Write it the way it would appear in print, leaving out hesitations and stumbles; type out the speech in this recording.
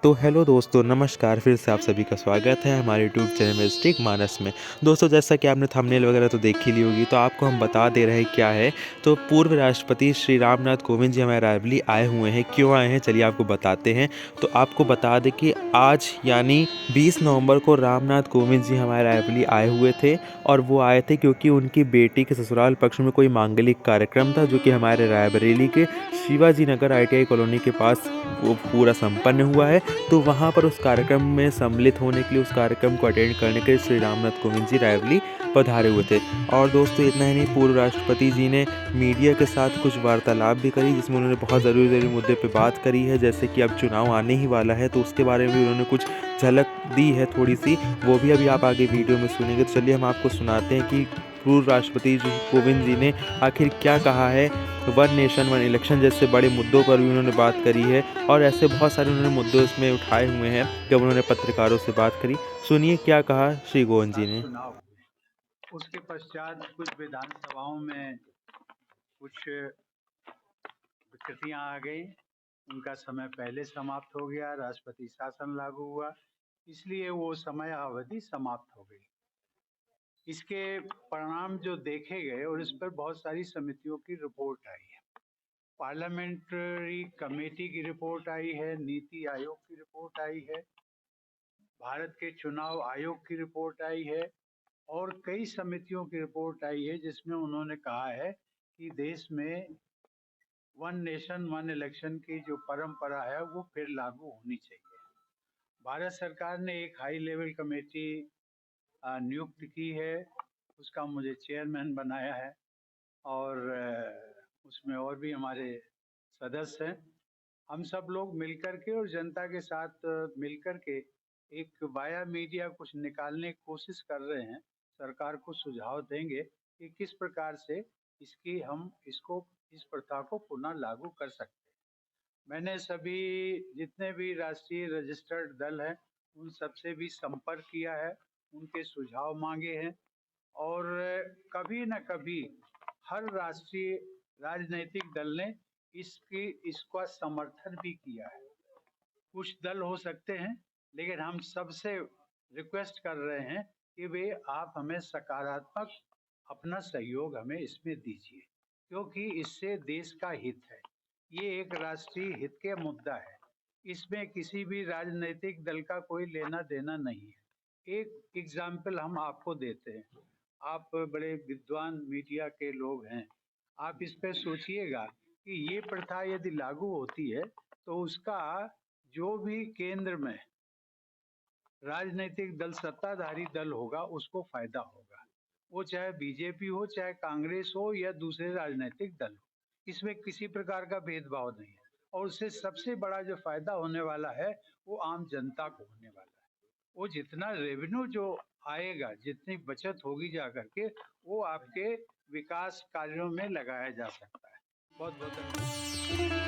तो हेलो दोस्तों, नमस्कार। फिर से आप सभी का स्वागत है हमारे यूट्यूब चैनल मिस्टिक मानस में। दोस्तों, जैसा कि आपने थंबनेल वगैरह तो देख ही ली होगी, तो आपको हम बता दे रहे हैं क्या है। तो पूर्व राष्ट्रपति श्री रामनाथ कोविंद जी हमारे रायबरेली आए हुए हैं। क्यों आए हैं, चलिए आपको बताते हैं। तो आपको बता दें कि आज यानी 20 नवंबर को रामनाथ कोविंद जी हमारे रायबरेली आए हुए थे। और वो आए थे क्योंकि उनकी बेटी के ससुराल पक्ष में कोई मांगलिक कार्यक्रम था, जो कि हमारे रायबरेली के शिवाजी नगर ITI कॉलोनी के पास वो पूरा संपन्न हुआ है। तो वहाँ पर उस कार्यक्रम में सम्मिलित होने के लिए, उस कार्यक्रम को अटेंड करने के लिए श्री रामनाथ कोविंद जी रायबरेली पधारे हुए थे। और दोस्तों, इतना ही नहीं, पूर्व राष्ट्रपति जी ने मीडिया के साथ कुछ वार्तालाप भी करी, जिसमें उन्होंने बहुत ज़रूरी मुद्दे पे बात करी है। जैसे कि अब चुनाव आने ही वाला है, तो उसके बारे में भी उन्होंने कुछ झलक दी है थोड़ी सी। वो भी अभी आप आगे वीडियो में सुनेंगे। तो चलिए हम आपको सुनाते हैं कि पूर्व राष्ट्रपति जी कोविंद जी ने आखिर क्या कहा है। वन नेशन वन इलेक्शन जैसे बड़े मुद्दों पर भी उन्होंने बात करी है। और ऐसे बहुत सारे उन्होंने मुद्दे उसमें उठाए हुए हैं जब उन्होंने पत्रकारों से बात करी। सुनिए क्या कहा श्री कोविंद जी ने। चुनाव हुए, उसके पश्चात कुछ विधानसभाओं में कुछ विकृतियां आ गई, उनका समय पहले समाप्त हो गया, राष्ट्रपति शासन लागू हुआ, इसलिए वो समय अवधि समाप्त हो गई। इसके परिणाम जो देखे गए और इस पर बहुत सारी समितियों की रिपोर्ट आई है। पार्लियामेंट्री कमेटी की रिपोर्ट आई है, नीति आयोग की रिपोर्ट आई है, भारत के चुनाव आयोग की रिपोर्ट आई है और कई समितियों की रिपोर्ट आई है, जिसमें उन्होंने कहा है कि देश में वन नेशन वन इलेक्शन की जो परंपरा है वो फिर लागू होनी चाहिए। भारत सरकार ने एक हाई लेवल कमेटी नियुक्त की है, उसका मुझे चेयरमैन बनाया है और उसमें और भी हमारे सदस्य हैं। हम सब लोग मिलकर के और जनता के साथ मिलकर के एक वाया मीडिया कुछ निकालने की कोशिश कर रहे हैं। सरकार को सुझाव देंगे कि किस प्रकार से इसको इस प्रथा को पुनः लागू कर सकते हैं। मैंने सभी जितने भी राष्ट्रीय रजिस्टर्ड दल हैं उन सबसे भी संपर्क किया है, उनके सुझाव मांगे हैं और कभी न कभी हर राष्ट्रीय राजनीतिक दल ने इसका समर्थन भी किया है। कुछ दल हो सकते हैं, लेकिन हम सबसे रिक्वेस्ट कर रहे हैं कि वे आप हमें सकारात्मक अपना सहयोग हमें इसमें दीजिए, क्योंकि इससे देश का हित है। ये एक राष्ट्रीय हित के मुद्दा है, इसमें किसी भी राजनीतिक दल का कोई लेना देना नहीं है। एक एग्जाम्पल हम आपको देते हैं, आप बड़े विद्वान मीडिया के लोग हैं, आप इस पे सोचिएगा कि ये प्रथा यदि लागू होती है तो उसका जो भी केंद्र में राजनीतिक दल सत्ताधारी दल होगा उसको फायदा होगा, वो चाहे बीजेपी हो, चाहे कांग्रेस हो या दूसरे राजनीतिक दल हो। इसमें किसी प्रकार का भेदभाव नहीं है और उससे सबसे बड़ा जो फायदा होने वाला है वो आम जनता को होने वाला है। वो जितना रेवेन्यू जो आएगा, जितनी बचत होगी जा करके, वो आपके विकास कार्यों में लगाया जा सकता है। बहुत बहुत धन्यवाद।